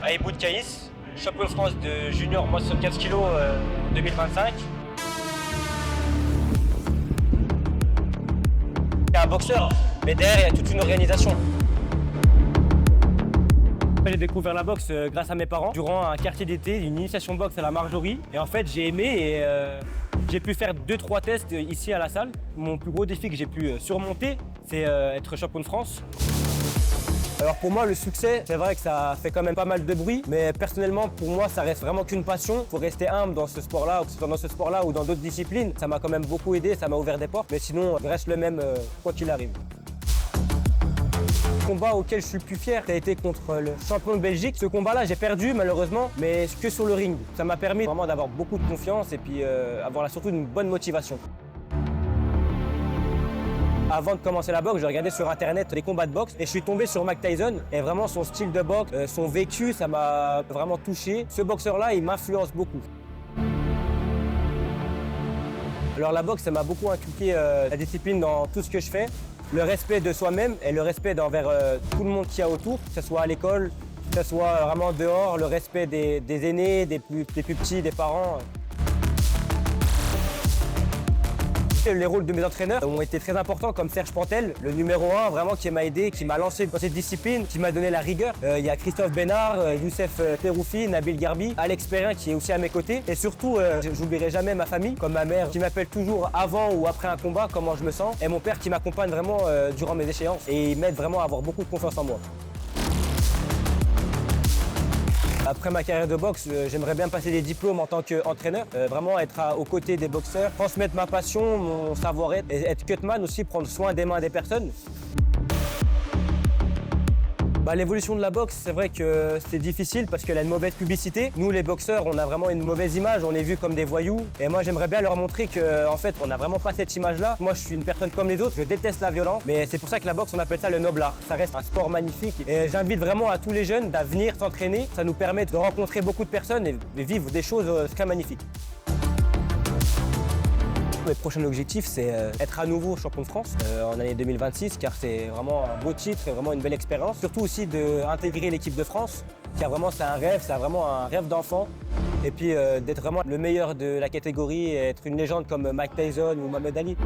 Aïboud Caïs, champion de France de junior moins 75 kg 2025. Il y a un boxeur, mais derrière, il y a toute une organisation. J'ai découvert la boxe grâce à mes parents durant un quartier d'été, une initiation boxe à la Marjorie. Et en fait, j'ai aimé et j'ai pu faire 2-3 tests ici à la salle. Mon plus gros défi que j'ai pu surmonter, c'est être champion de France. Alors pour moi, le succès, c'est vrai que ça fait quand même pas mal de bruit, mais personnellement, pour moi, ça reste vraiment qu'une passion. Il faut rester humble dans ce sport-là, que ce soit dans ce sport-là ou dans d'autres disciplines. Ça m'a quand même beaucoup aidé, ça m'a ouvert des portes, mais sinon, je reste le même quoi qu'il arrive. Le combat auquel je suis le plus fier, ça a été contre le champion de Belgique. Ce combat-là, j'ai perdu malheureusement, mais que sur le ring. Ça m'a permis vraiment d'avoir beaucoup de confiance et puis avoir surtout une bonne motivation. Avant de commencer la boxe, j'ai regardé sur internet des combats de boxe et je suis tombé sur Mike Tyson. Et vraiment son style de boxe, son vécu, ça m'a vraiment touché. Ce boxeur-là, il m'influence beaucoup. Alors la boxe, ça m'a beaucoup inculqué la discipline dans tout ce que je fais. Le respect de soi-même et le respect envers tout le monde qu'il y a autour, que ce soit à l'école, que ce soit vraiment dehors, le respect des aînés, des plus petits, des parents. Les rôles de mes entraîneurs ont été très importants, comme Serge Pantel, le numéro 1, vraiment qui m'a aidé, qui m'a lancé dans cette discipline, qui m'a donné la rigueur. Il y a Christophe Bénard, Youssef Teroufi, Nabil Garbi, Alex Perrin qui est aussi à mes côtés. Et surtout, j'oublierai jamais ma famille, comme ma mère qui m'appelle toujours avant ou après un combat, comment je me sens. Et mon père qui m'accompagne vraiment durant mes échéances et il m'aide vraiment à avoir beaucoup de confiance en moi. Après ma carrière de boxe, j'aimerais bien passer des diplômes en tant qu'entraîneur, vraiment être aux côtés des boxeurs, transmettre ma passion, mon savoir-être, et être cutman aussi, prendre soin des mains des personnes. L'évolution de la boxe, c'est vrai que c'est difficile parce qu'elle a une mauvaise publicité. Nous, les boxeurs, on a vraiment une mauvaise image, on est vus comme des voyous. Et moi, j'aimerais bien leur montrer qu'en fait, on n'a vraiment pas cette image-là. Moi, je suis une personne comme les autres, je déteste la violence. Mais c'est pour ça que la boxe, on appelle ça le noble art. Ça reste un sport magnifique. Et j'invite vraiment à tous les jeunes à venir s'entraîner. Ça nous permet de rencontrer beaucoup de personnes et de vivre des choses très magnifiques. Mes prochains objectifs, c'est être à nouveau champion de France en année 2026, car c'est vraiment un beau titre et vraiment une belle expérience. Surtout aussi d'intégrer l'équipe de France, car vraiment c'est un rêve, c'est vraiment un rêve d'enfant. Et puis d'être vraiment le meilleur de la catégorie et être une légende comme Mike Tyson ou Mohamed Ali.